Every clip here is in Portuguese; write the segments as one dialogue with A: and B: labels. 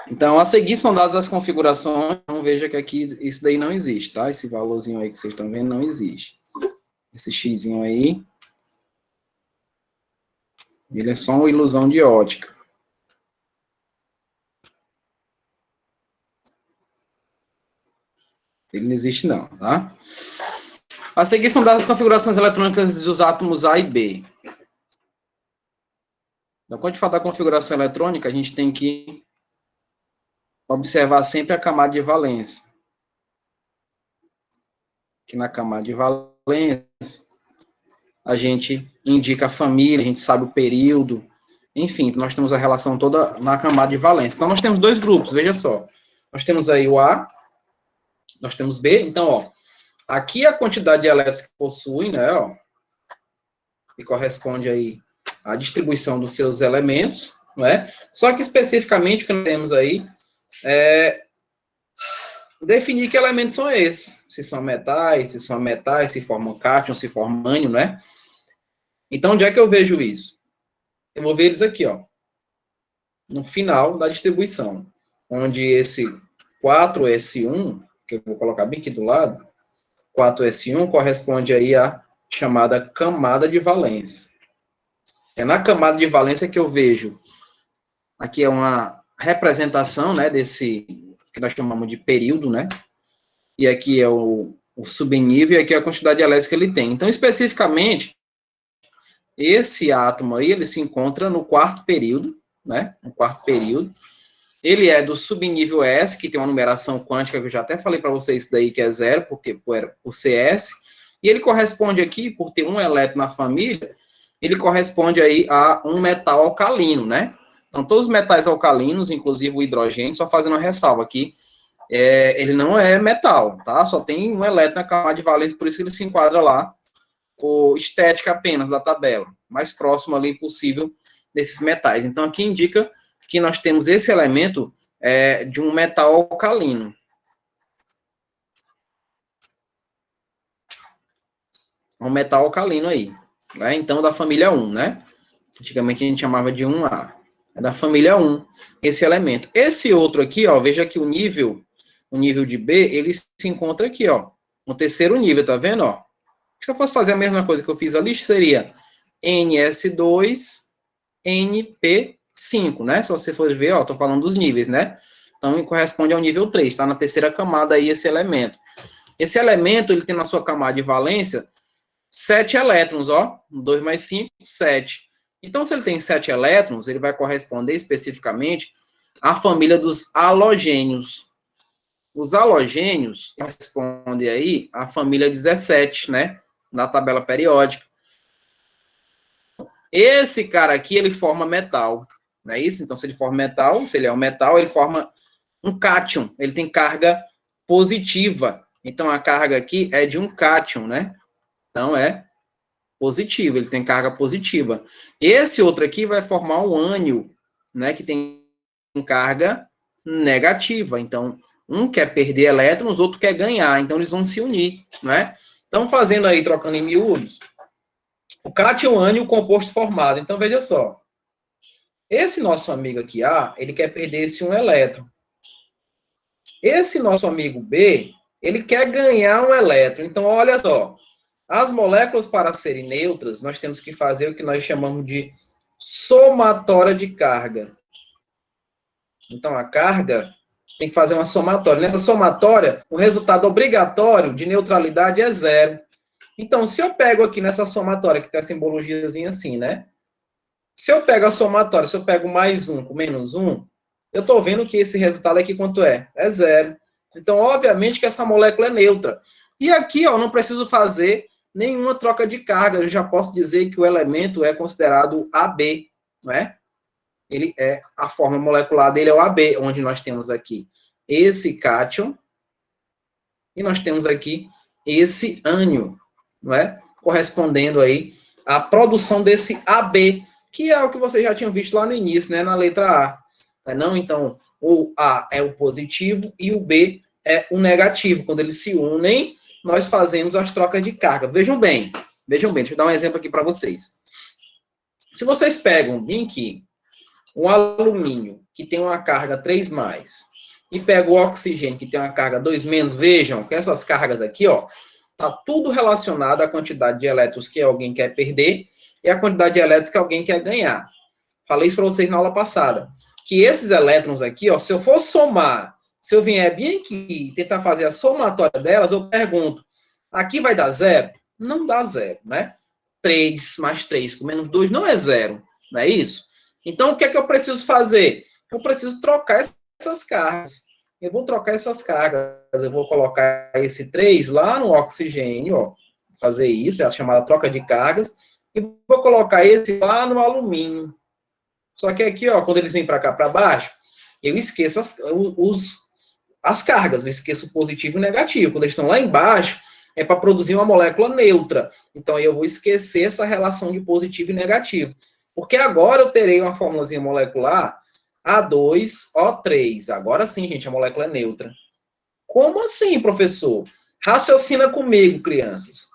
A: Então, a seguir são dadas as configurações. Então, veja que aqui isso daí não existe, tá? Esse valorzinho aí que vocês estão vendo não existe. Esse xzinho aí, ele é só uma ilusão de ótica. Ele não existe não, tá? A seguir são dadas as configurações eletrônicas dos átomos A e B. Então, quando a gente fala da configuração eletrônica, a gente tem que observar sempre a camada de valência. Aqui na camada de valência, a gente indica a família, a gente sabe o período, enfim, nós temos a relação toda na camada de valência. Então, nós temos dois grupos, veja só. Nós temos aí o A, nós temos B, então, ó, aqui a quantidade de elétrons que possui, né, ó, que corresponde aí à distribuição dos seus elementos, não é? Só que especificamente o que nós temos aí é definir que elementos são esses, se são metais, se formam cátion, se formam ânion, né? Então, onde é que eu vejo isso? Eu vou ver eles aqui, ó, no final da distribuição, onde esse 4S1, que eu vou colocar bem aqui do lado, 4S1 corresponde aí à chamada camada de valência. É na camada de valência que eu vejo, aqui é uma representação, né, desse, que nós chamamos de período, né, e aqui é o subnível, e aqui é a quantidade elétrica que ele tem. Então, especificamente, esse átomo aí, ele se encontra no quarto período, né, no quarto período. Ele é do subnível S, que tem uma numeração quântica, que eu já até falei para vocês isso daí, que é 0, por CS, e ele corresponde aqui, por ter um elétron na família, ele corresponde aí a um metal alcalino, né? Então, todos os metais alcalinos, inclusive o hidrogênio, só fazendo uma ressalva aqui, ele não é metal, tá? Só tem um elétron na camada de valência, por isso que ele se enquadra lá, o estética apenas da tabela, mais próximo ali possível desses metais. Então, aqui indica que nós temos esse elemento de um metal alcalino. Um metal alcalino aí, né? Então, da família 1, né? Antigamente a gente chamava de 1A. É da família 1, esse elemento. Esse outro aqui, ó, veja que o nível de B, ele se encontra aqui, ó, no terceiro nível, tá vendo, ó? Se eu fosse fazer a mesma coisa que eu fiz ali, seria NS2, NP5, né? Se você for ver, ó, tô falando dos níveis, né? Então, corresponde ao nível 3, tá na terceira camada aí esse elemento. Esse elemento, ele tem na sua camada de valência 7 elétrons, ó, 2 mais 5, 7. Então, se ele tem 7 elétrons, ele vai corresponder especificamente à família dos halogênios. Os halogênios correspondem aí à família 17, né, na tabela periódica. Esse cara aqui, ele forma metal, não é isso? Então, se ele forma metal, se ele é um metal, ele forma um cátion, ele tem carga positiva. Então, a carga aqui é de um cátion, né? Então, é positivo, ele tem carga positiva. Esse outro aqui vai formar um ânion, né, que tem carga negativa. Então, um quer perder elétrons, outro quer ganhar. Então, eles vão se unir, né? Então, fazendo aí, trocando em miúdos, o cátion, o ânion, o composto formado. Então, veja só. Esse nosso amigo aqui, A, ele quer perder esse um elétron. Esse nosso amigo B, ele quer ganhar um elétron. Então, olha só. As moléculas, para serem neutras, nós temos que fazer o que nós chamamos de somatória de carga. Então, a carga tem que fazer uma somatória. Nessa somatória, o resultado obrigatório de neutralidade é 0. Então, se eu pego aqui nessa somatória, que tem a simbologiazinha assim, né? Se eu pego a somatória, se eu pego mais 1 com menos 1, eu estou vendo que esse resultado aqui quanto é? É 0. Então, obviamente que essa molécula é neutra. E aqui, ó, não preciso fazer nenhuma troca de carga. Eu já posso dizer que o elemento é considerado AB, não é? Ele é, a forma molecular dele é o AB, onde nós temos aqui esse cátion e nós temos aqui esse ânion, não é? Correspondendo aí à produção desse AB, que é o que vocês já tinham visto lá no início, né, na letra A. Não? Então, o A é o positivo e o B é o negativo. Quando eles se unem, nós fazemos as trocas de carga. Vejam bem, deixa eu dar um exemplo aqui para vocês. Se vocês pegam bem aqui um alumínio, que tem uma carga 3+, e pego o oxigênio, que tem uma carga 2-, vejam que essas cargas aqui, ó, tá tudo relacionado à quantidade de elétrons que alguém quer perder e a quantidade de elétrons que alguém quer ganhar. Falei isso para vocês na aula passada, que esses elétrons aqui, ó, se eu for somar, se eu vier bem aqui e tentar fazer a somatória delas, eu pergunto, aqui vai dar 0? Não dá 0, né? 3 mais 3 com menos 2 não é 0, não é isso? Então, o que é que eu preciso fazer? Eu preciso trocar essas cargas. Eu vou trocar essas cargas. Eu vou colocar esse 3 lá no oxigênio, ó, fazer isso, é a chamada troca de cargas, e vou colocar esse lá no alumínio. Só que aqui, ó, quando eles vêm para cá, para baixo, eu esqueço as cargas, eu esqueço o positivo e o negativo. Quando eles estão lá embaixo, é para produzir uma molécula neutra. Então, aí eu vou esquecer essa relação de positivo e negativo. Porque agora eu terei uma formulazinha molecular A2O3. Agora sim, gente, a molécula é neutra. Como assim, professor? Raciocina comigo, crianças.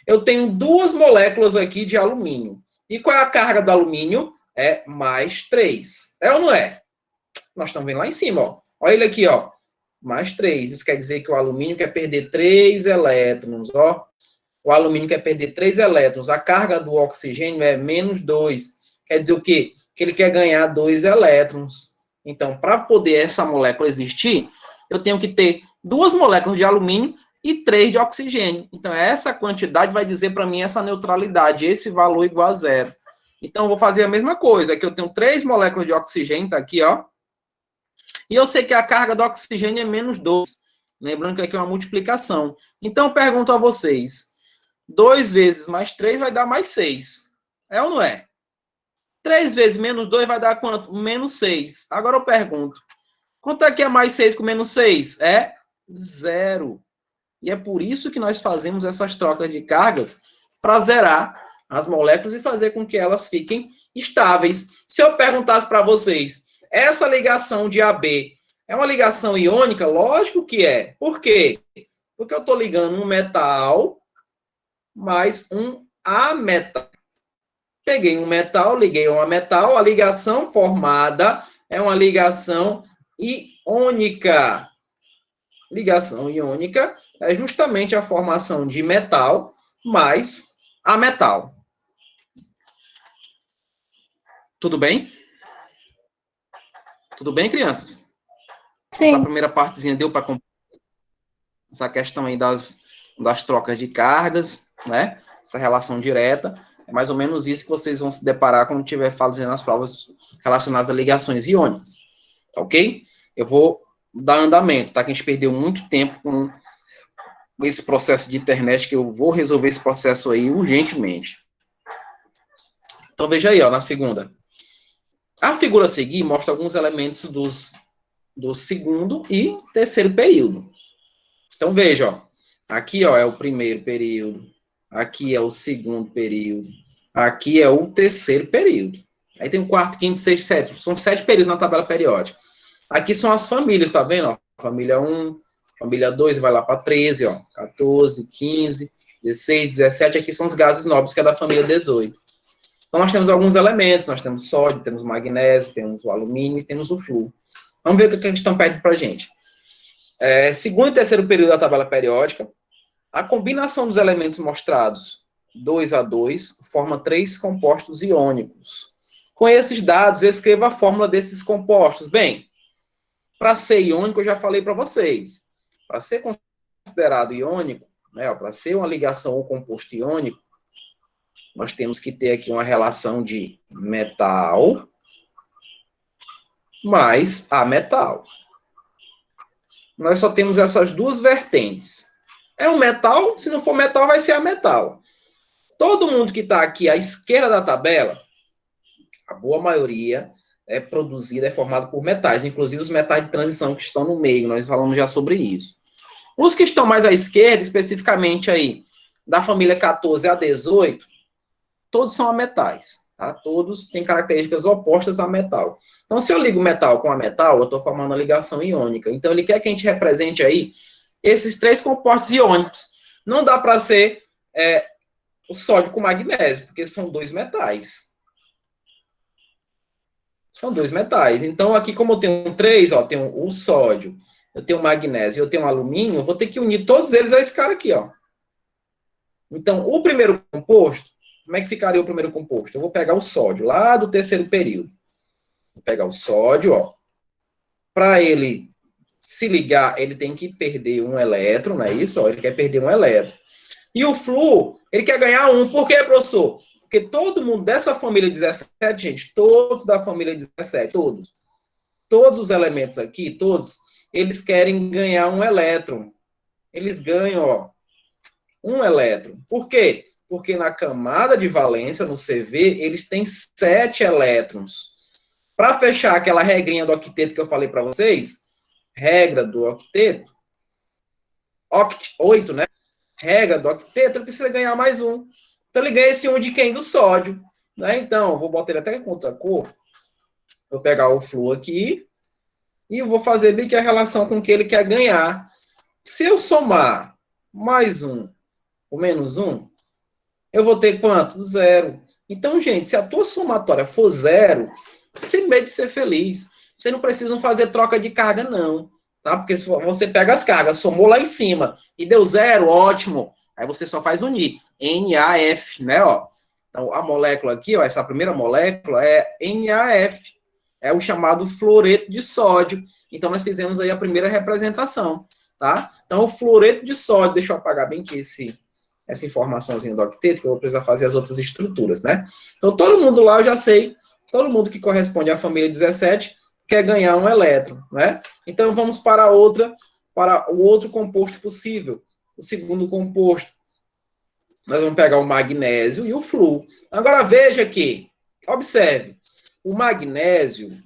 A: Eu tenho 2 moléculas aqui de alumínio. E qual é a carga do alumínio? É mais 3. É ou não é? Nós estamos vendo lá em cima, ó. Olha ele aqui, ó. Mais 3. Isso quer dizer que o alumínio quer perder 3 elétrons, ó. O alumínio quer perder 3 elétrons. A carga do oxigênio é menos 2. Quer dizer o quê? Que ele quer ganhar 2 elétrons. Então, para poder essa molécula existir, eu tenho que ter 2 moléculas de alumínio e 3 de oxigênio. Então, essa quantidade vai dizer para mim essa neutralidade, esse valor igual a 0. Então, eu vou fazer a mesma coisa. Aqui eu tenho 3 moléculas de oxigênio, tá aqui, ó. E eu sei que a carga do oxigênio é menos 2. Lembrando que aqui é uma multiplicação. Então, eu pergunto a vocês, 2 vezes mais 3 vai dar mais 6. É ou não é? 3 vezes menos 2 vai dar quanto? Menos 6. Agora eu pergunto, quanto é que é mais 6 com menos 6? É 0. E é por isso que nós fazemos essas trocas de cargas para zerar as moléculas e fazer com que elas fiquem estáveis. Se eu perguntasse para vocês, essa ligação de AB é uma ligação iônica? Lógico que é. Por quê? Porque eu estou ligando um metal mais um ametal. Peguei um metal, liguei um metal, a ligação formada é uma ligação iônica. Ligação iônica é justamente a formação de metal mais ametal. Tudo bem? Tudo bem, crianças?
B: Sim.
A: Essa primeira partezinha deu para compreender essa questão aí das trocas de cargas, né? Essa relação direta. É mais ou menos isso que vocês vão se deparar quando estiver fazendo as provas relacionadas a ligações iônicas. Ok? Eu vou dar andamento, tá? Que a gente perdeu muito tempo com esse processo de internet, que eu vou resolver esse processo aí urgentemente. Então, veja aí, ó, na segunda. A figura a seguir mostra alguns elementos do segundo e terceiro período. Então, veja, ó. Aqui, ó, é o primeiro período. Aqui é o segundo período. Aqui é o terceiro período. Aí tem o quarto, quinto, sexto, sétimo. São 7 períodos na tabela periódica. Aqui são as famílias, tá vendo? Ó? Família 1, família 2, vai lá para 13, ó. 14, 15, 16, 17. Aqui são os gases nobres, que é da família 18. Então, nós temos alguns elementos. Nós temos sódio, temos magnésio, temos o alumínio e temos o flúor. Vamos ver o que a questão pede para a gente. Segundo e terceiro período da tabela periódica, a combinação dos elementos mostrados 2 a 2 forma 3 compostos iônicos. Com esses dados, escreva a fórmula desses compostos. Bem, para ser iônico, eu já falei para vocês. Para ser considerado iônico, né, para ser uma ligação ou composto iônico, nós temos que ter aqui uma relação de metal mais ametal. Nós só temos essas duas vertentes. É um metal, se não for metal, vai ser ametal. Todo mundo que está aqui à esquerda da tabela, a boa maioria é produzida, é formada por metais, inclusive os metais de transição que estão no meio, nós falamos já sobre isso. Os que estão mais à esquerda, especificamente aí, da família 14 a 18, todos são ametais, tá? Todos têm características opostas a metal. Então, se eu ligo metal com a metal, eu estou formando uma ligação iônica. Então, ele quer que a gente represente aí esses 3 compostos iônicos. Não dá para ser o sódio com magnésio, porque são 2 metais. São dois metais. Então, aqui, como eu tenho três, ó, tenho o sódio, eu tenho o magnésio e eu tenho o alumínio, eu vou ter que unir todos eles a esse cara aqui, ó. Então, o primeiro composto, como é que ficaria o primeiro composto? Eu vou pegar o sódio, lá do terceiro período. Vou pegar o sódio, ó. Para ele se ligar, ele tem que perder um elétron, não é isso? Ó, ele quer perder um elétron. E o flúor, ele quer ganhar um. Por quê, professor? Porque todo mundo dessa família 17, gente, todos da família 17, todos os elementos aqui, todos, eles querem ganhar um elétron. Eles ganham, ó, um elétron. Por quê? Porque na camada de valência, no CV, eles têm 7 elétrons. Para fechar aquela regrinha do octeto que eu falei para vocês, regra do octeto, 8, né? Regra do octeto, ele precisa ganhar mais um. Então, ele ganha esse um de quem? Do sódio. Né? Então, vou botar ele até com outra cor. Vou pegar o flúor aqui e vou fazer bem que a relação com que ele quer ganhar. Se eu somar mais um ou menos um, eu vou ter quanto? Zero. Então, gente, se a tua somatória for zero, sem medo de ser feliz. Vocês não precisam fazer troca de carga, não. Tá? Porque se você pega as cargas, somou lá em cima e deu zero, ótimo. Aí você só faz unir. NaF, né? Ó. Então, a molécula aqui, ó, essa primeira molécula é NaF. É o chamado fluoreto de sódio. Então, nós fizemos aí a primeira representação. Tá? Então, o fluoreto de sódio, deixa eu apagar bem aqui essa informaçãozinha do octeto, que eu vou precisar fazer as outras estruturas, né? Então, todo mundo lá, eu já sei, todo mundo que corresponde à família 17 quer ganhar um elétron, né? Então, vamos para o outro composto possível, o segundo composto. Nós vamos pegar o magnésio e o flúor. Agora, veja que, observe, o magnésio,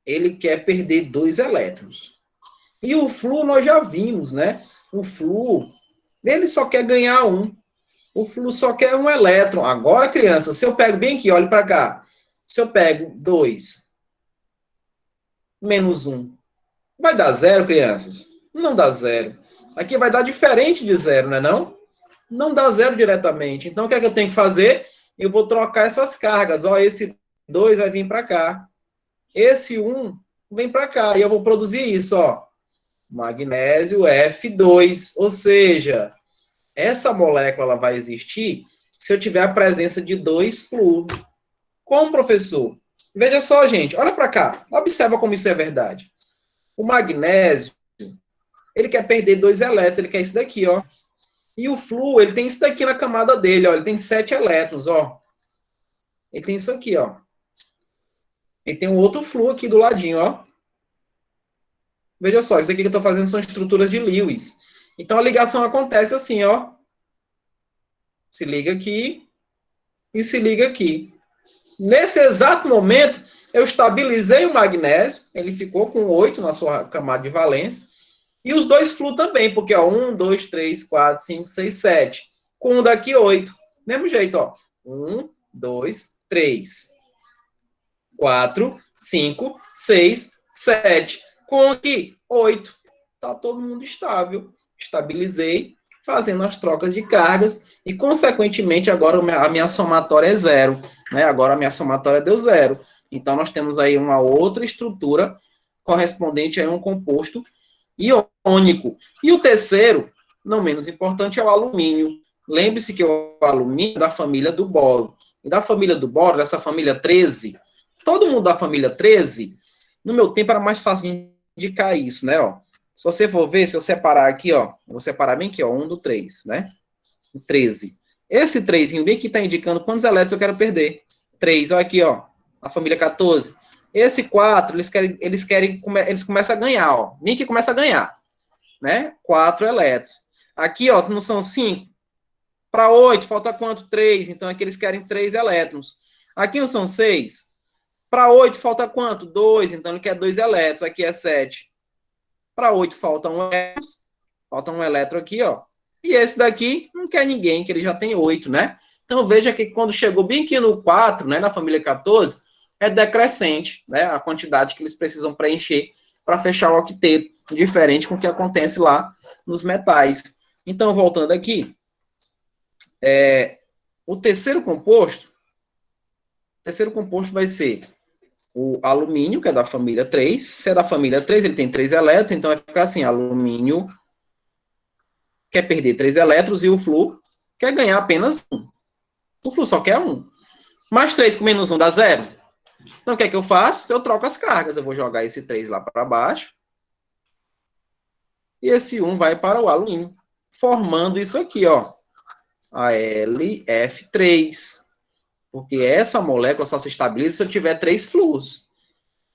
A: ele quer perder 2 elétrons. E o flúor, nós já vimos, né? O flúor, ele só quer ganhar um. O flúor só quer um elétron. Agora, criança, se eu pego bem aqui, olhe para cá. Se eu pego 2 menos 1, vai dar zero, crianças? Não dá zero. Aqui vai dar diferente de zero, não é não? Não dá zero diretamente. Então, o que é que eu tenho que fazer? Eu vou trocar essas cargas. Ó, esse 2 vai vir para cá. Esse 1 vem para cá. E eu vou produzir isso, ó. Magnésio F2. Ou seja, essa molécula ela vai existir se eu tiver a presença de 2 flúor. Como, professor? Veja só, gente, olha para cá. Observa como isso é verdade. O magnésio, ele quer perder 2 elétrons, ele quer isso daqui, ó. E o flúor, ele tem isso daqui na camada dele, ó. Ele tem 7 elétrons, ó. Ele tem isso aqui, ó. Ele tem um outro flúor aqui do ladinho, ó. Veja só, isso daqui que eu estou fazendo são estruturas de Lewis. Então, a ligação acontece assim, ó. Se liga aqui e se liga aqui. Nesse exato momento, eu estabilizei o magnésio, ele ficou com 8 na sua camada de valência, e os 2 flúor também, porque, ó, 1, 2, 3, 4, 5, 6, 7. Com um daqui, 8. Mesmo jeito, ó. 1, 2, 3, 4, 5, 6, 7. Com aqui, 8. Tá todo mundo estável. Estabilizei, fazendo as trocas de cargas, e, consequentemente, agora a minha somatória é zero. Né? Agora a minha somatória deu zero. Então, nós temos aí uma outra estrutura correspondente a um composto iônico. E o terceiro, não menos importante, é o alumínio. Lembre-se que o alumínio é da família do boro. E da família do boro, dessa família 13, todo mundo da família 13, no meu tempo era mais fácil de indicar isso, né? Ó. Se você for ver, se eu separar aqui, ó, eu vou separar bem aqui, ó, 1 do 3, né? 13. Esse 3 bem aqui está indicando quantos elétrons eu quero perder. 3, olha aqui, ó, a família 14. Esse 4, eles começam a ganhar, ó. Bem que começa a ganhar, né? 4 elétrons. Aqui, ó, não são 5. Para 8, falta quanto? 3. Então, aqui eles querem 3 elétrons. Aqui não são 6. Para 8, falta quanto? 2. Então, ele quer 2 elétrons. Aqui é 7. Para 8, falta 1 elétron. Falta 1 elétron aqui, ó. E esse daqui não quer ninguém, que ele já tem 8, né? Então, veja que quando chegou bem aqui no 4, né, na família 14, é decrescente, né, a quantidade que eles precisam preencher para fechar o octeto, diferente com o que acontece lá nos metais. Então, voltando aqui, o terceiro composto vai ser o alumínio, que é da família 3. Se é da família 3, ele tem 3 elétrons, então vai ficar assim, alumínio quer perder 3 elétrons e o Flu quer ganhar apenas 1. O Flu só quer 1. Mais 3 com menos 1 dá 0. Então, o que é que eu faço? Eu troco as cargas. Eu vou jogar esse 3 lá para baixo. E esse 1 vai para o alumínio. Formando isso aqui, ó. A LF3. Porque essa molécula só se estabiliza se eu tiver 3 flus.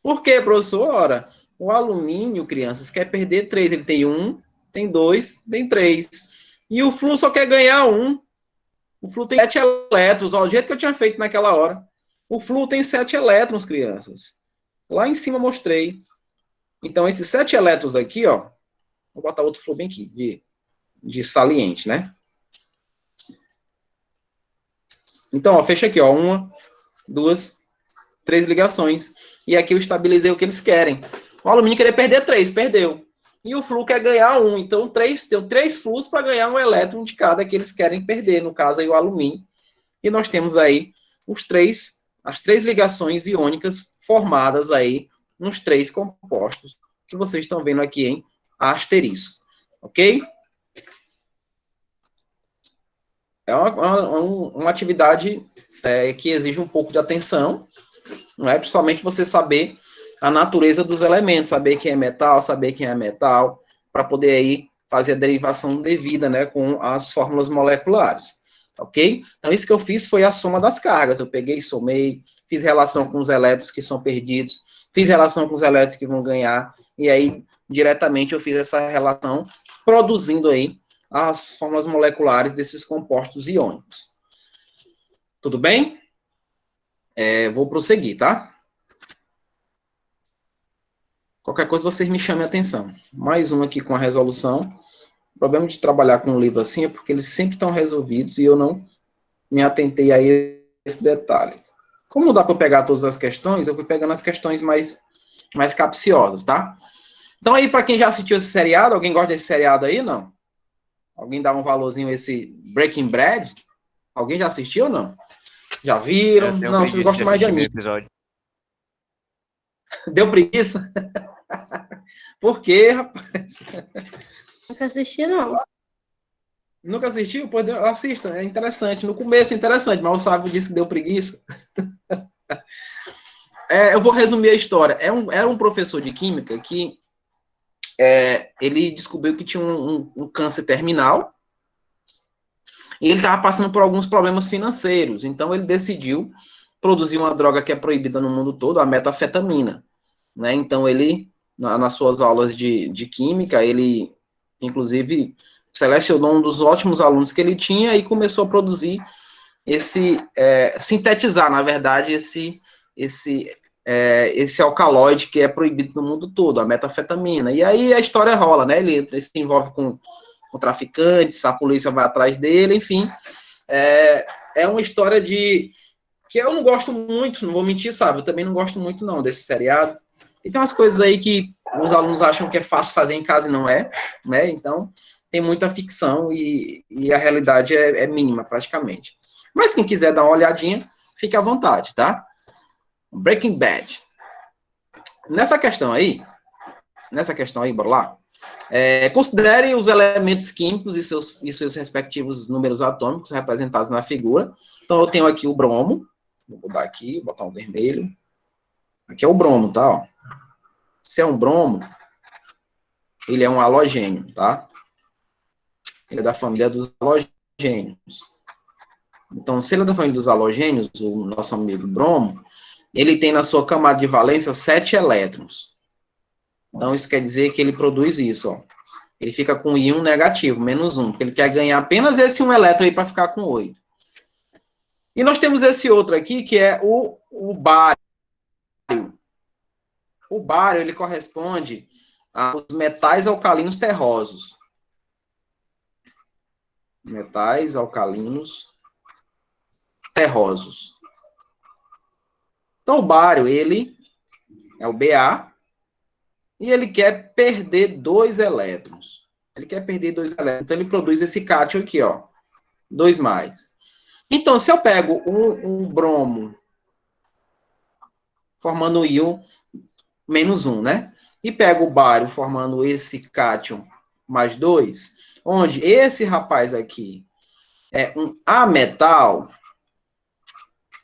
A: Por quê, professor? Ora, o alumínio, crianças, quer perder 3. Ele tem 1, tem 2, tem 3. E o Flu só quer ganhar 1. O Flu tem 7 elétrons. Ó, do jeito que eu tinha feito naquela hora. O Flu tem 7 elétrons, crianças. Lá em cima eu mostrei. Então, esses 7 elétrons aqui, ó. Vou botar outro Flu bem aqui, de saliente, né? Então, ó, fecha aqui, ó. 1, 2, 3 ligações. E aqui eu estabilizei o que eles querem. O alumínio queria perder 3, perdeu. E o Flu quer ganhar 1. Então, tem 3 Flus para ganhar um elétron de cada que eles querem perder. No caso, aí o alumínio. E nós temos aí as 3 ligações iônicas formadas aí nos 3 compostos que vocês estão vendo aqui em asterisco. Ok? É uma atividade que exige um pouco de atenção, não é? Principalmente você saber a natureza dos elementos, saber quem é metal, saber quem é metal, para poder aí fazer a derivação devida, né, com as fórmulas moleculares, ok? Então, isso que eu fiz foi a soma das cargas. Eu peguei, somei, fiz relação com os elétrons que são perdidos, fiz relação com os elétrons que vão ganhar, e aí, diretamente, eu fiz essa relação, produzindo aí as fórmulas moleculares desses compostos iônicos. Tudo bem? Vou prosseguir, tá? Qualquer coisa, vocês me chamem a atenção. Mais um aqui com a resolução. O problema de trabalhar com um livro assim é porque eles sempre estão resolvidos e eu não me atentei a esse detalhe. Como não dá para pegar todas as questões, eu fui pegando as questões mais capciosas, tá? Então aí, para quem já assistiu esse seriado, alguém gosta desse seriado aí, não? Alguém dá um valorzinho a esse Breaking Bad? Alguém já assistiu ou não? Já viram?
B: Eu tenho
A: Não, vocês
B: preguiça de
A: gostam mais de
B: assistir nenhum
A: anime.
B: episódio.
A: Deu preguiça? Por quê, rapaz?
C: Nunca assisti, não.
A: Nunca assistiu? Pois assista, é interessante. No começo é interessante, mas o Sábio disse que deu preguiça. Eu vou resumir a história. Era um professor de química que ele descobriu que tinha um câncer terminal e ele estava passando por alguns problemas financeiros. Então ele decidiu produzir uma droga que é proibida no mundo todo, a metafetamina. Né? Então ele, nas suas aulas de química, ele, inclusive, selecionou um dos ótimos alunos que ele tinha e começou a produzir sintetizar, na verdade, esse alcaloide que é proibido no mundo todo, a metafetamina. E aí a história rola, né? Ele se envolve com traficantes, a polícia vai atrás dele, enfim. É uma história que eu não gosto muito, não vou mentir, sabe? Eu também não gosto muito, não, desse seriado. E tem umas coisas aí que os alunos acham que é fácil fazer em casa e não é, né? Então, tem muita ficção e a realidade é mínima, praticamente. Mas quem quiser dar uma olhadinha, fique à vontade, tá? Breaking Bad. Nessa questão aí, bora lá. Considere os elementos químicos e seus respectivos números atômicos representados na figura. Então, eu tenho aqui o bromo. Vou mudar aqui, botar um vermelho. Aqui é o bromo, tá? Ó. Se é um bromo, ele é um halogênio, tá? Ele é da família dos halogênios. Então, se ele é da família dos halogênios, o nosso amigo bromo, ele tem na sua camada de valência 7 elétrons. Então, isso quer dizer que ele produz isso, ó. Ele fica com íon negativo, -1, porque ele quer ganhar apenas esse 1 elétron aí para ficar com 8. E nós temos esse outro aqui, que é o bário. O bário, ele corresponde aos metais alcalinos terrosos. Metais alcalinos terrosos. Então, o bário, ele é o Ba, e ele quer perder 2 elétrons. Ele quer perder 2 elétrons. Então, ele produz esse cátion aqui, ó. 2+. Então, se eu pego um bromo formando o íon -1, né? E pego o bário formando esse cátion mais 2, onde esse rapaz aqui é um ametal,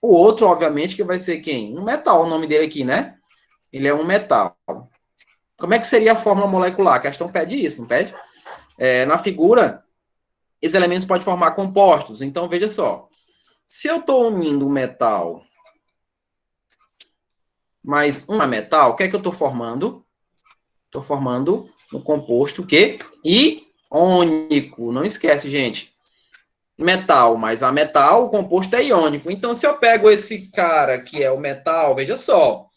A: o outro, obviamente, que vai ser quem? Um metal, o nome dele aqui, né? Ele é um metal. Como é que seria a fórmula molecular? A questão pede isso, não pede? Na figura, esses elementos podem formar compostos. Então, veja só. Se eu estou unindo um metal mais um metal, o que é que eu estou formando? Estou formando um composto que iônico. Não esquece, gente. Metal mais ametal, o composto é iônico. Então, se eu pego esse cara que é o metal, veja só.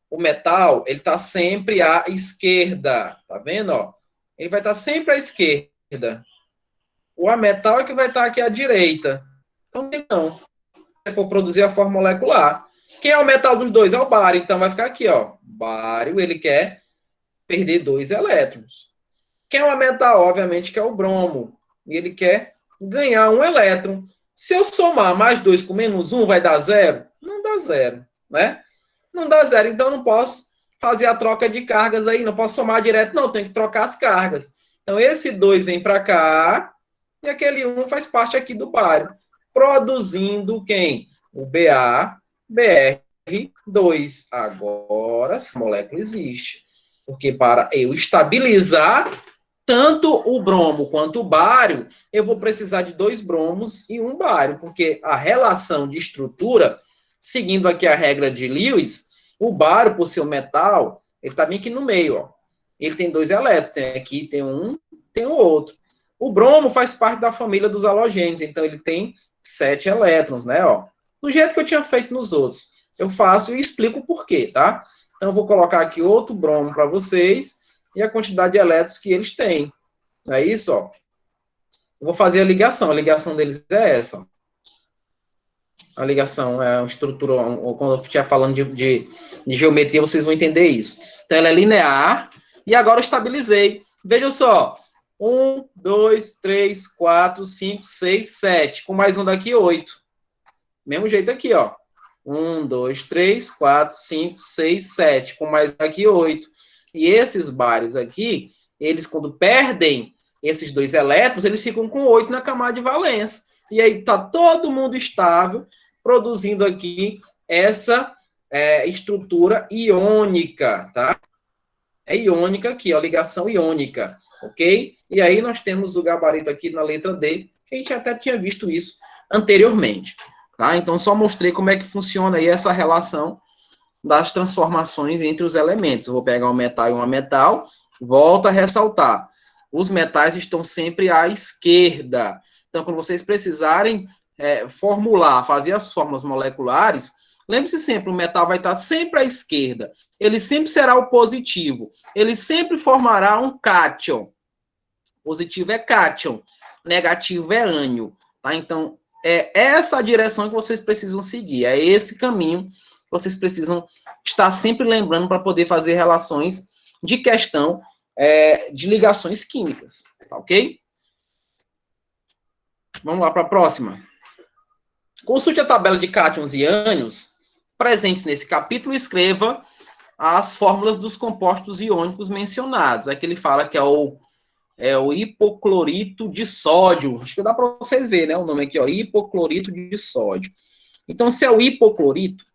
A: O metal, ele está sempre à esquerda. Tá vendo? Ó? Ele vai estar sempre à esquerda. O ametal é que vai estar aqui à direita. Então, não. Se você for produzir a fórmula molecular. Quem é o metal dos dois? É o bário. Então, vai ficar aqui, ó. Bário, ele quer perder 2 elétrons. Quem é o metal? Obviamente que é o bromo. E ele quer ganhar 1 elétron. Se eu somar mais 2 com menos 1, vai dar 0? Não dá 0, né? Não dá 0. Então, eu não posso fazer a troca de cargas aí. Não posso somar direto, não. Tenho que trocar as cargas. Então, esse 2 vem para cá. E aquele 1 faz parte aqui do bário. Produzindo quem? O BaBr2. Agora, essa molécula existe. Porque para eu estabilizar tanto o bromo quanto o bário, eu vou precisar de 2 bromos e 1 bário, porque a relação de estrutura, seguindo aqui a regra de Lewis, o bário, por ser um metal, ele está bem aqui no meio, ó. Ele tem 2 elétrons, tem aqui, tem um, tem o outro. O bromo faz parte da família dos halogênios, então ele tem 7 elétrons, né, ó. Do jeito que eu tinha feito nos outros. Eu faço e explico o porquê, tá? Então, eu vou colocar aqui outro bromo para vocês e a quantidade de elétrons que eles têm. Não é isso, ó? Eu vou fazer a ligação deles é essa, ó. A ligação é uma estrutura, quando eu estiver falando de geometria, vocês vão entender isso. Então, ela é linear, e agora eu estabilizei. Veja só, 1, 2, 3, 4, 5, 6, 7, com mais um daqui, 8. Mesmo jeito aqui, ó. 1, 2, 3, 4, 5, 6, 7, com mais um daqui, 8. E esses bários aqui, eles quando perdem esses 2 elétrons, eles ficam com 8 na camada de valência. E aí está todo mundo estável, produzindo aqui essa estrutura iônica, tá? É iônica aqui, ó, ligação iônica, ok? E aí nós temos o gabarito aqui na letra D, que a gente até tinha visto isso anteriormente, tá? Então, só mostrei como é que funciona aí essa relação das transformações entre os elementos. Eu vou pegar um metal e um ametal, volto a ressaltar. Os metais estão sempre à esquerda. Então, quando vocês precisarem formular, fazer as fórmulas moleculares, lembre-se sempre, o metal vai estar sempre à esquerda. Ele sempre será o positivo. Ele sempre formará um cátion. Positivo é cátion, negativo é ânion. Tá? Então, é essa a direção que vocês precisam seguir. É esse caminho que vocês precisam estar sempre lembrando para poder fazer relações de questão de ligações químicas. Tá ok? Vamos lá para a próxima. Consulte a tabela de cátions e ânions presentes nesse capítulo e escreva as fórmulas dos compostos iônicos mencionados. Aqui ele fala que é o hipoclorito de sódio. Acho que dá para vocês verem, né? O nome aqui, ó, hipoclorito de sódio. Então, se é o hipoclorito,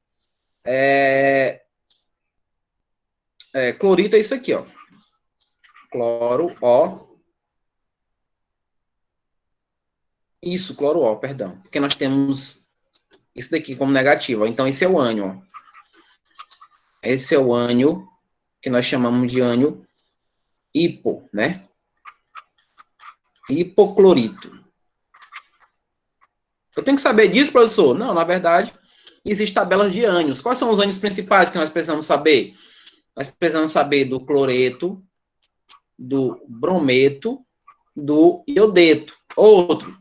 A: clorito é isso aqui, ó. Cloro, ó. Isso, cloro, ó, perdão. Porque nós temos isso daqui como negativo. Ó. Então, esse é o ânion. Esse é o ânion, que nós chamamos de ânion hipo, né? Hipoclorito. Eu tenho que saber disso, professor? Não, na verdade, existem tabelas de ânions. Quais são os ânions principais que nós precisamos saber? Nós precisamos saber do cloreto, do brometo, do iodeto. Outro,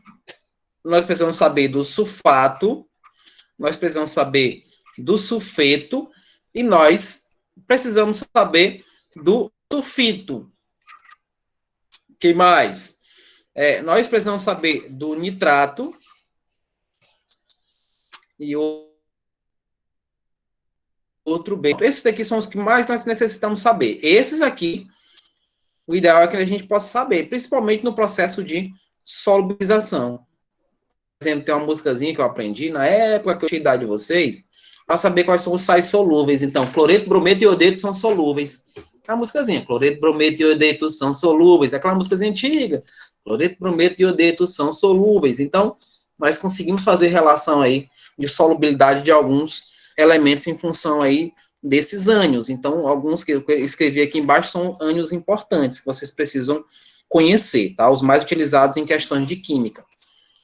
A: nós precisamos saber do sulfato, nós precisamos saber do sulfeto e nós precisamos saber do sulfito. O que mais? Nós precisamos saber do nitrato e outro bem. Esses daqui são os que mais nós necessitamos saber. Esses aqui, o ideal é que a gente possa saber, principalmente no processo de solubilização. Por exemplo, tem uma músicazinha que eu aprendi na época que eu tinha idade de vocês, para saber quais são os sais solúveis. Então, cloreto, brometo e iodeto são solúveis. É uma músicazinha, cloreto, brometo e iodeto são solúveis. Aquela músicazinha antiga. Cloreto, brometo e iodeto são solúveis. Então, nós conseguimos fazer relação aí de solubilidade de alguns elementos em função aí desses ânions. Então, alguns que eu escrevi aqui embaixo são ânions importantes, que vocês precisam conhecer, tá? Os mais utilizados em questões de química.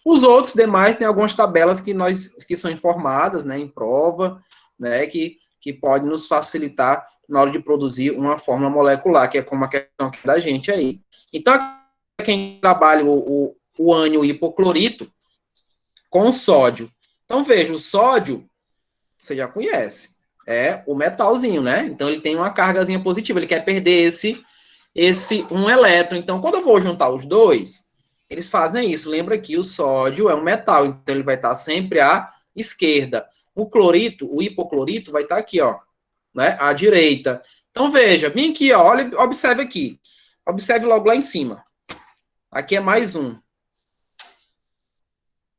A: Os outros demais tem algumas tabelas que são informadas, né, em prova, né, que pode nos facilitar na hora de produzir uma fórmula molecular, que é como a questão aqui da gente aí. Então, quem trabalha o ânion hipoclorito com o sódio. Então, veja, o sódio, você já conhece, é o metalzinho, né? Então, ele tem uma cargazinha positiva, ele quer perder esse um elétron. Então, quando eu vou juntar os dois, eles fazem isso. Lembra que o sódio é um metal, então ele vai estar sempre à esquerda. O clorito, o hipoclorito, vai estar aqui, ó, né, à direita. Então, veja, vem aqui, ó, olha, observe aqui. Observe logo lá em cima. Aqui é mais um.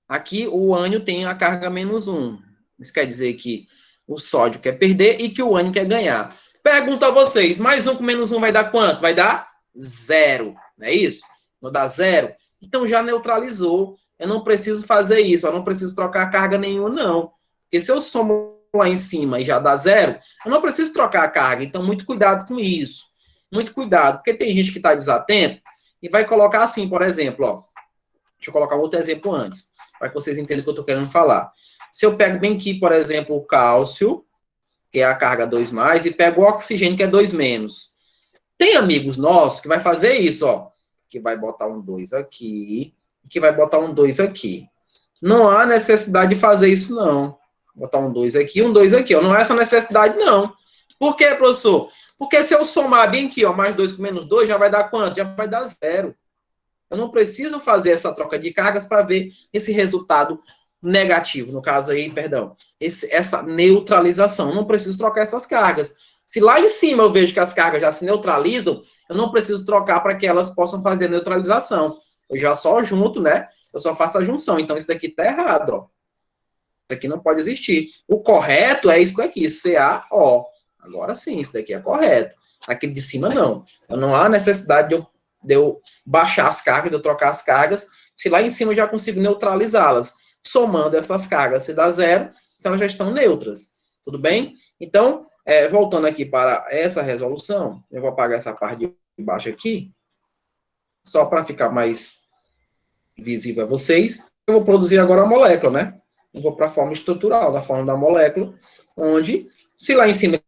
A: Aqui o ânion tem a carga -1. Isso quer dizer que o sódio quer perder e que o ânion quer ganhar. Pergunto a vocês, mais um com -1 vai dar quanto? Vai dar 0, não é isso? Não dá 0? Então já neutralizou. Eu não preciso fazer isso, eu não preciso trocar carga nenhuma, não. Porque se eu somo lá em cima e já dá 0, eu não preciso trocar a carga. Então, muito cuidado com isso. Muito cuidado, porque tem gente que está desatento e vai colocar assim, por exemplo, ó. Deixa eu colocar outro exemplo antes, para que vocês entendam o que eu estou querendo falar. Se eu pego bem aqui, por exemplo, o cálcio, que é a carga 2+, e pego o oxigênio, que é 2-. Tem amigos nossos que vai fazer isso, ó. Que vai botar um 2 aqui, que vai botar um 2 aqui. Não há necessidade de fazer isso, não. Botar um 2 aqui, um 2 aqui, ó. Não há essa necessidade, não. Por quê, professor? Porque se eu somar bem aqui, ó, mais 2 com -2, já vai dar quanto? Já vai dar 0. Eu não preciso fazer essa troca de cargas para ver esse resultado negativo, no caso aí, perdão, essa neutralização. Eu não preciso trocar essas cargas. Se lá em cima eu vejo que as cargas já se neutralizam, eu não preciso trocar para que elas possam fazer a neutralização. Eu já só junto, né? Eu só faço a junção. Então, isso daqui está errado, ó. Isso aqui não pode existir. O correto é isso daqui, CaO. Agora sim, isso daqui é correto. Aquele de cima, não. Não há necessidade de eu baixar as cargas, de eu trocar as cargas, se lá em cima eu já consigo neutralizá-las. Somando essas cargas, se dá 0, então elas já estão neutras. Tudo bem? Então, voltando aqui para essa resolução, eu vou apagar essa parte de baixo aqui, só para ficar mais visível a vocês. Eu vou produzir agora a molécula, né? Eu vou para a forma estrutural da forma da molécula, onde, se lá em cima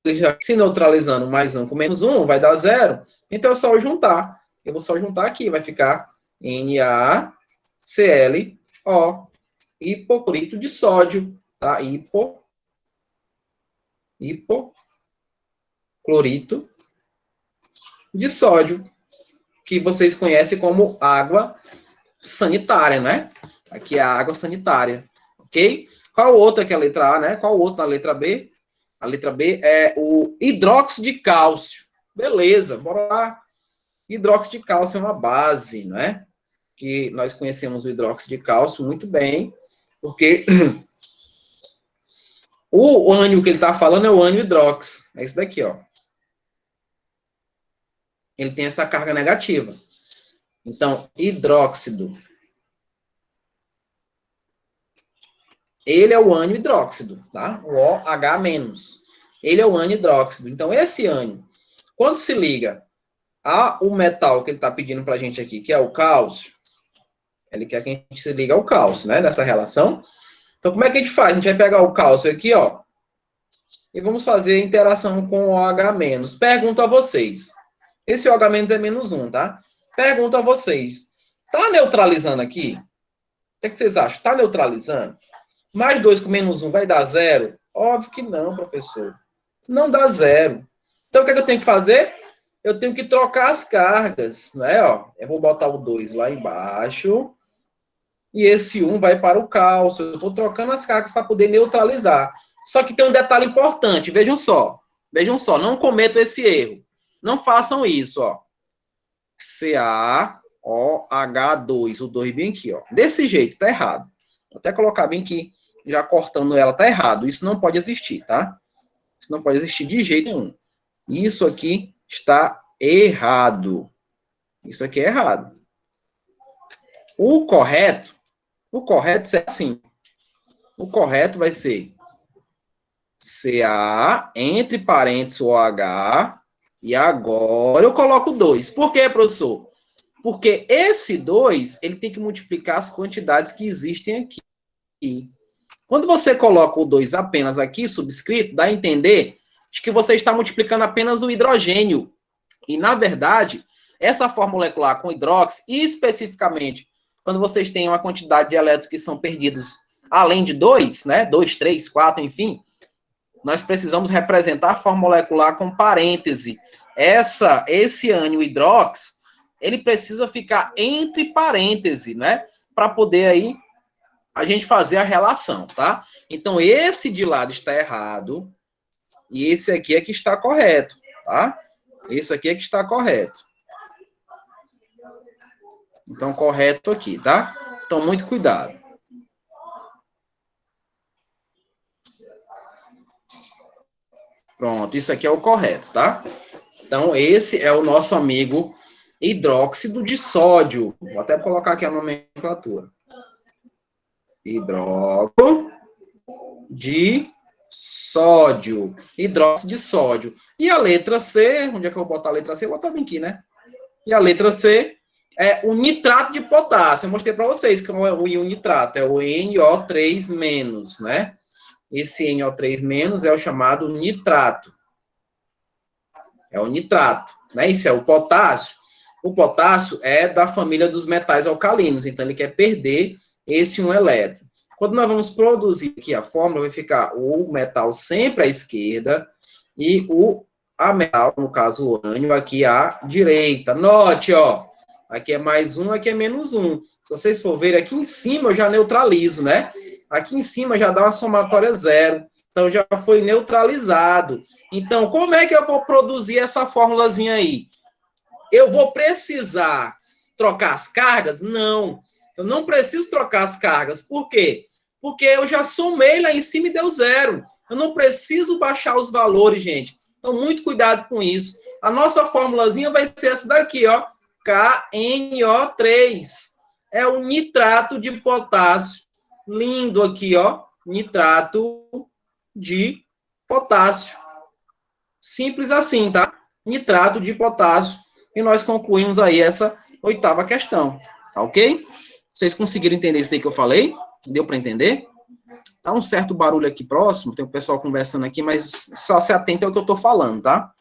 A: ele já se neutralizando mais um com -1, vai dar 0. Então é só eu juntar. Eu vou só juntar aqui, vai ficar NaClO, hipoclorito de sódio, tá? Hipoclorito de sódio, que vocês conhecem como água sanitária, né? Aqui é a água sanitária, ok? Qual outra que é a letra A, né? Qual outra na letra B? A letra B é o hidróxido de cálcio. Beleza, bora lá. Hidróxido de cálcio é uma base, não é? Que nós conhecemos o hidróxido de cálcio muito bem, porque o ânion que ele está falando é o ânion hidrox. É isso daqui, ó. Ele tem essa carga negativa. Então, hidróxido. Ele é o ânion hidróxido, tá? O OH-. Ele é o ânion hidróxido. Então, esse ânion, quando se liga ao metal que ele está pedindo para a gente aqui, que é o cálcio, ele quer que a gente se ligue ao cálcio, né? Nessa relação. Então, como é que a gente faz? A gente vai pegar o cálcio aqui, ó, e vamos fazer a interação com o OH-. Pergunto a vocês. Esse OH- é -1, tá? Pergunto a vocês. Tá neutralizando aqui? O que vocês acham? Tá neutralizando? Mais 2 com -1 vai dar 0? Óbvio que não, professor. Não dá 0. Então, o que é que eu tenho que fazer? Eu tenho que trocar as cargas, né? Ó, eu vou botar o 2 lá embaixo. E esse 1 vai para o cálcio. Eu estou trocando as cargas para poder neutralizar. Só que tem um detalhe importante, vejam só, não cometam esse erro. Não façam isso, ó. CaOH2, o 2 bem aqui, ó. Desse jeito, tá errado. Vou até colocar bem aqui, já cortando ela, tá errado. Isso não pode existir, tá? Isso não pode existir de jeito nenhum. Isso aqui está errado. Isso aqui é errado. O correto é assim. O correto vai ser Ca, entre parênteses, OH, e agora eu coloco 2. Por quê, professor? Porque esse 2, ele tem que multiplicar as quantidades que existem aqui. Quando você coloca o 2 apenas aqui, subscrito, dá a entender de que você está multiplicando apenas o hidrogênio. E, na verdade, essa forma molecular com hidróxido, especificamente, quando vocês têm uma quantidade de elétrons que são perdidos além de 2, né? 2, 3, 4, enfim, nós precisamos representar a forma molecular com parêntese. Esse ânion hidrox, ele precisa ficar entre parêntese, né? Para poder aí a gente fazer a relação, tá? Então, esse de lado está errado e esse aqui é que está correto, tá? Esse aqui é que está correto. Então, correto aqui, tá? Então, muito cuidado. Pronto, isso aqui é o correto, tá? Então, esse é o nosso amigo hidróxido de sódio. Vou até colocar aqui a nomenclatura. Hidróxido de sódio. Hidróxido de sódio. E a letra C, onde é que eu vou botar a letra C? Eu vou botar bem aqui, né? E a letra C é o nitrato de potássio. Eu mostrei para vocês que é o íon nitrato, é o NO3-, né? Esse NO3- é o chamado nitrato. É o nitrato, né? Esse é o potássio. O potássio é da família dos metais alcalinos, então ele quer perder esse um elétron. Quando nós vamos produzir aqui a fórmula, vai ficar o metal sempre à esquerda e o metal, no caso o ânion, aqui à direita. Note, ó, aqui é mais um, aqui é menos um. Se vocês for ver, aqui em cima eu já neutralizo, né? Aqui em cima já dá uma somatória zero. Então já foi neutralizado. Então, como é que eu vou produzir essa fórmulazinha aí? Eu vou precisar trocar as cargas? Não. Eu não preciso trocar as cargas. Por quê? Porque eu já somei lá em cima e deu zero. Eu não preciso baixar os valores, gente. Então, muito cuidado com isso. A nossa formulazinha vai ser essa daqui, ó. KNO3. É o nitrato de potássio. Lindo aqui, ó. Nitrato de potássio. Simples assim, tá? Nitrato de potássio. E nós concluímos aí essa 8ª questão. Tá ok? Vocês conseguiram entender isso aí que eu falei? Deu para entender? Tá um certo barulho aqui próximo, tem o pessoal conversando aqui, mas só se atenta ao que eu tô falando, tá?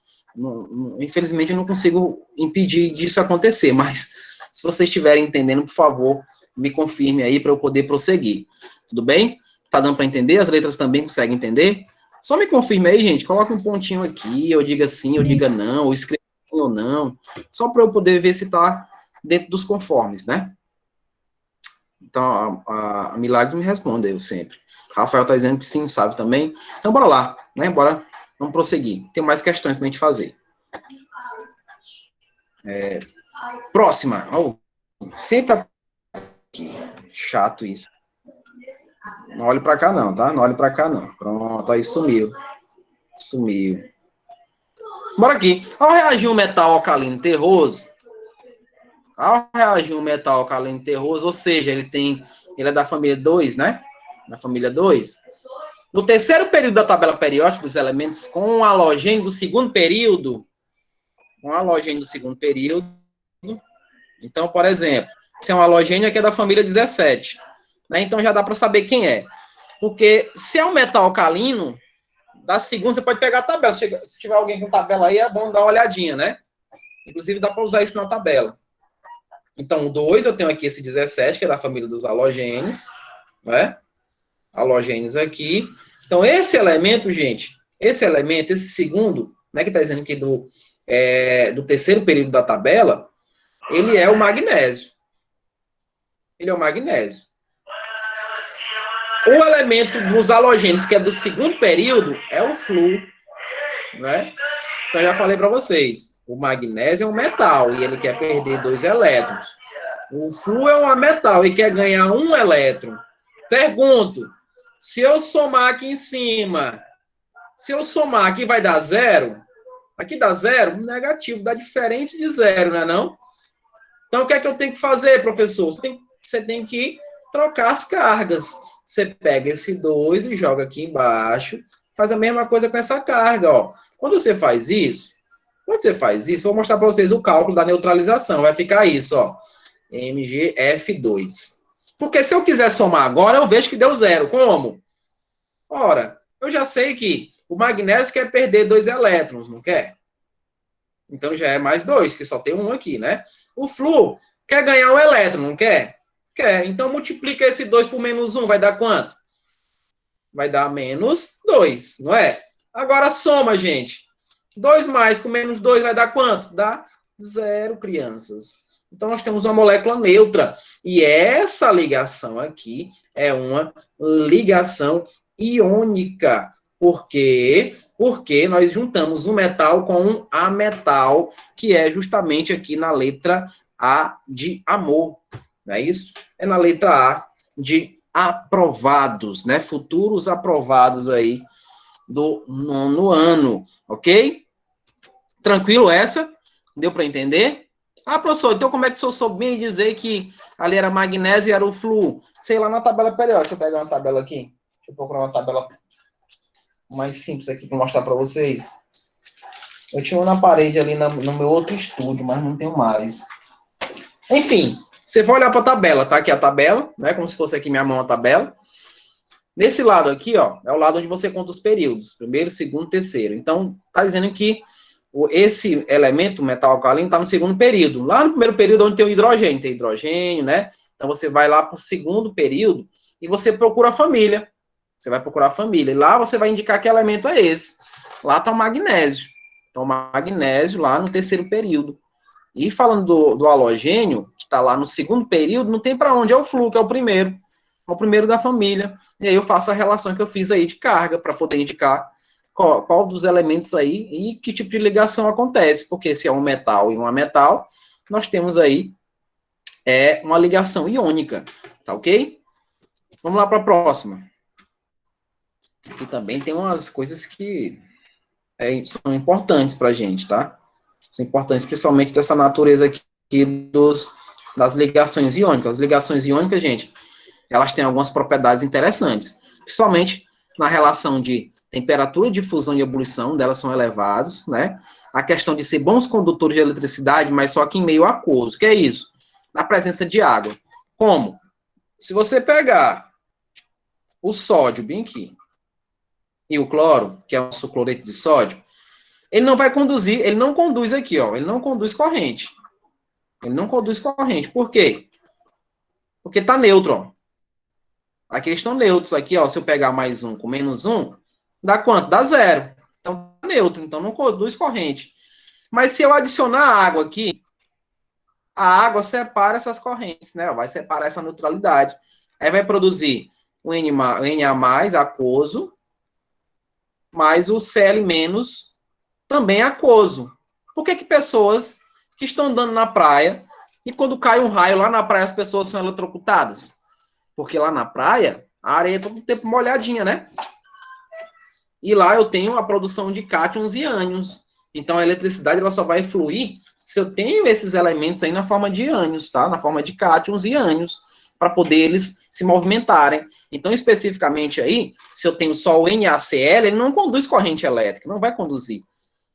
A: Infelizmente, eu não consigo impedir disso acontecer, mas se vocês estiverem entendendo, por favor, me confirme aí para eu poder prosseguir. Tudo bem? Tá dando para entender? As letras também conseguem entender? Só me confirme aí, gente. Coloca um pontinho aqui, ou diga sim, ou diga não, ou escreva sim ou não, só para eu poder ver se tá dentro dos conformes, né? Então, a Milagres me responde eu sempre. Rafael tá dizendo que sim, sabe também. Então, bora lá, né? Bora, vamos prosseguir. Tem mais questões pra gente fazer. Próxima. Oh, sempre aqui. Chato isso. Não olhe pra cá não, tá? Não olhe pra cá não. Pronto, aí sumiu. Sumiu. Bora aqui. Ao reagir um metal alcalino terroso, ou seja, ele é da família 2, né? Da família 2. No terceiro período da tabela periódica dos elementos com um halogênio do segundo período, então, por exemplo, se é um halogênio aqui é da família 17, né? Então já dá para saber quem é. Porque se é um metal alcalino, da segunda você pode pegar a tabela. Se tiver alguém com tabela aí, é bom dar uma olhadinha, né? Inclusive dá para usar isso na tabela. Então, o 2, eu tenho aqui esse 17, que é da família dos halogênios, né? Halogênios aqui. Então, esse elemento, gente, esse segundo, né, que está dizendo aqui do terceiro período da tabela, ele é o magnésio. Ele é o magnésio. O elemento dos halogênios, que é do segundo período, é o flúor, né? Então, eu já falei para vocês, o magnésio é um metal e ele quer perder 2 elétrons. O flúor é um metal e quer ganhar 1 elétron. Pergunto, se eu somar aqui em cima, se eu somar aqui vai dar 0? Aqui dá 0? Negativo, dá diferente de 0, não é não? Então, o que é que eu tenho que fazer, professor? Você tem que trocar as cargas. Você pega esse 2 e joga aqui embaixo, faz a mesma coisa com essa carga, ó. Quando você faz isso, vou mostrar para vocês o cálculo da neutralização. Vai ficar isso, ó. MgF2. Porque se eu quiser somar agora, eu vejo que deu 0. Como? Ora, eu já sei que o magnésio quer perder 2 elétrons, não quer? Então já é mais 2, que só tem um aqui, né? O flúor quer ganhar um elétron, não quer? Quer. Então multiplica esse 2 por menos 1, vai dar quanto? Vai dar menos 2, não é? Agora soma, gente. 2 mais com menos 2 vai dar quanto? Dá 0, crianças. Então nós temos uma molécula neutra. E essa ligação aqui é uma ligação iônica. Por quê? Porque nós juntamos um metal com um ametal, que é justamente aqui na letra A de amor. Não é isso? É na letra A de aprovados, né? Futuros aprovados aí do 9º ano, ok? Tranquilo essa? Deu para entender? Ah, professor, então como é que o senhor soube bem dizer que ali era magnésio e era o flúor? Sei lá na tabela periódica. Deixa eu pegar uma tabela aqui. Deixa eu procurar uma tabela mais simples aqui para mostrar para vocês. Eu tinha uma na parede ali no meu outro estúdio, mas não tenho mais. Enfim, você vai olhar para a tabela, tá? Aqui a tabela, né? Como se fosse aqui minha mão a tabela. Nesse lado aqui, ó, é o lado onde você conta os períodos. Primeiro, segundo, terceiro. Então, tá dizendo que esse elemento, metal alcalino, está no segundo período. Lá no primeiro período, onde tem o hidrogênio, tem hidrogênio, né? Então, você vai lá para o segundo período e você procura a família. Você vai procurar a família. E lá você vai indicar que elemento é esse. Lá está o magnésio. Então, o magnésio lá no terceiro período. E falando do halogênio, que está lá no segundo período, não tem para onde, é o flúor, que é o primeiro. É o primeiro da família. E aí eu faço a relação que eu fiz aí de carga, para poder indicar qual dos elementos aí e que tipo de ligação acontece. Porque se é um metal e um ametal, nós temos aí uma ligação iônica. Tá ok? Vamos lá para a próxima. Aqui também tem umas coisas que são importantes para a gente, tá? São importantes, principalmente dessa natureza aqui das ligações iônicas. As ligações iônicas, gente, elas têm algumas propriedades interessantes, principalmente na relação de temperatura de fusão e ebulição, delas são elevados, né? A questão de ser bons condutores de eletricidade, mas só que em meio aquoso. O que é isso? Na presença de água. Como? Se você pegar o sódio, bem aqui, e o cloro, que é o nosso cloreto de sódio, ele não vai conduzir, ele não conduz aqui, ó, ele não conduz corrente. Ele não conduz corrente. Por quê? Porque está neutro, ó. Aqui eles estão neutros. Aqui, ó, se eu pegar mais um com menos um, dá quanto? Dá 0. Então, tá neutro, então não conduz corrente. Mas se eu adicionar água aqui, a água separa essas correntes, né? Vai separar essa neutralidade. Aí vai produzir o Na+, aquoso, mais o Cl- também aquoso. Por que pessoas que estão andando na praia e quando cai um raio lá na praia as pessoas são eletrocutadas? Porque lá na praia a areia é todo o tempo molhadinha, né? E lá eu tenho a produção de cátions e ânions. Então a eletricidade ela só vai fluir se eu tenho esses elementos aí na forma de ânions, tá? Na forma de cátions e ânions, para poder eles se movimentarem. Então, especificamente aí, se eu tenho só o NaCl, ele não conduz corrente elétrica, não vai conduzir.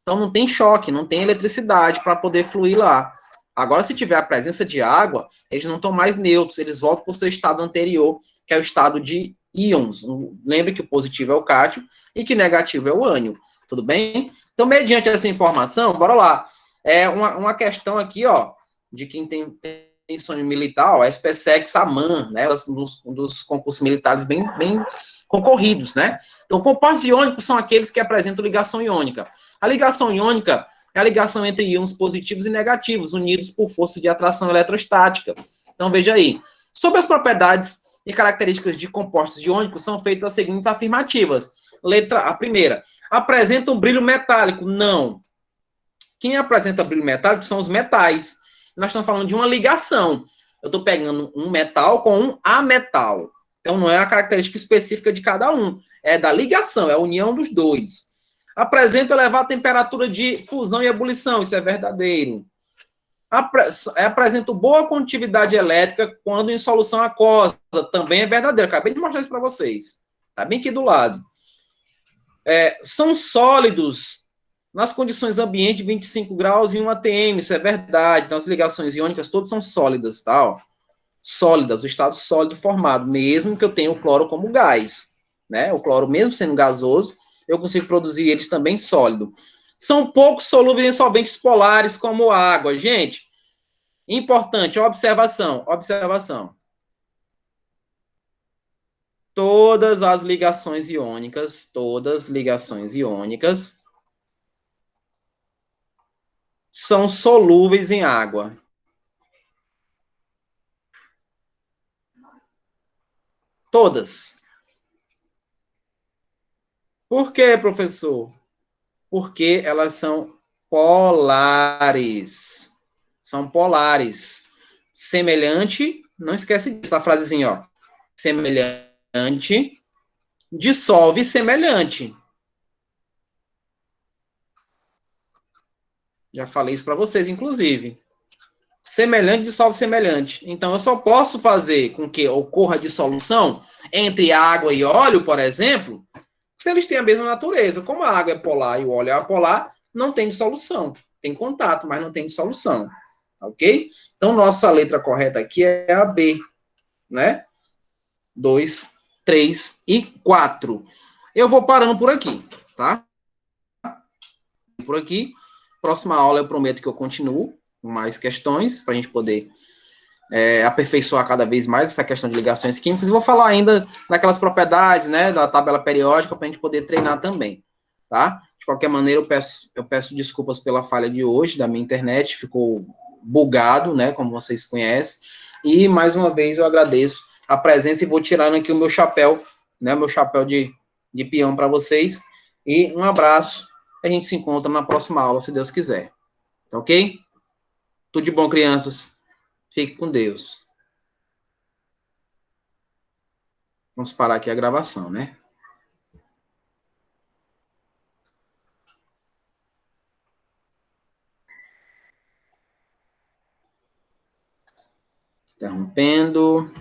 A: Então, não tem choque, não tem eletricidade para poder fluir lá. Agora, se tiver a presença de água, eles não estão mais neutros, eles voltam para o seu estado anterior, que é o estado de íons. Lembre que o positivo é o cátion e que o negativo é o ânion. Tudo bem? Então, mediante essa informação, bora lá. É uma questão aqui, ó, de quem tem sonho militar, ó, a SpaceX, a MAN, né, dos concursos militares bem concorridos, né? Então, compostos iônicos são aqueles que apresentam ligação iônica. A ligação iônica é a ligação entre íons positivos e negativos, unidos por força de atração eletrostática. Então, veja aí. Sobre as propriedades e características de compostos iônicos são feitas as seguintes afirmativas. Letra A, primeira. Apresenta um brilho metálico? Não. Quem apresenta brilho metálico são os metais. Nós estamos falando de uma ligação. Eu estou pegando um metal com um ametal. Então, não é a característica específica de cada um. É da ligação, é a união dos dois. Apresenta elevada temperatura de fusão e ebulição. Isso é verdadeiro. Apresenta boa condutividade elétrica quando em solução aquosa. Também é verdadeiro. Acabei de mostrar isso para vocês. Está bem aqui do lado. São sólidos nas condições ambiente de 25 graus e 1 atm. Isso é verdade. Então, as ligações iônicas todas são sólidas, tá? Ó. Sólidas, o estado sólido formado, mesmo que eu tenha o cloro como gás. Né? O cloro, mesmo sendo gasoso, eu consigo produzir eles também sólido. São pouco solúveis em solventes polares, como água. Gente, importante, observação. Todas ligações iônicas são solúveis em água. Todas. Por quê, professor? Porque elas são polares. São polares. Semelhante, não esquece disso, a frasezinha, ó. Semelhante, dissolve semelhante. Já falei isso para vocês, inclusive. Semelhante dissolve semelhante. Então, eu só posso fazer com que ocorra dissolução entre água e óleo, por exemplo, se eles têm a mesma natureza. Como a água é polar e o óleo é apolar, não tem dissolução. Tem contato, mas não tem dissolução. Ok? Então, nossa letra correta aqui é a B, né? 2, 3 e 4. Eu vou parando por aqui, tá? Por aqui. Próxima aula eu prometo que eu continuo com mais questões, para a gente poder aperfeiçoar cada vez mais essa questão de ligações químicas. E vou falar ainda daquelas propriedades, né, da tabela periódica, para a gente poder treinar também, tá? De qualquer maneira, eu peço desculpas pela falha de hoje, da minha internet, ficou bugado, né, como vocês conhecem. E, mais uma vez, eu agradeço a presença e vou tirando aqui o meu chapéu, né, meu chapéu de peão para vocês. E um abraço. A gente se encontra na próxima aula, se Deus quiser. Tá ok? Tudo de bom, crianças. Fique com Deus. Vamos parar aqui a gravação, né? Interrompendo.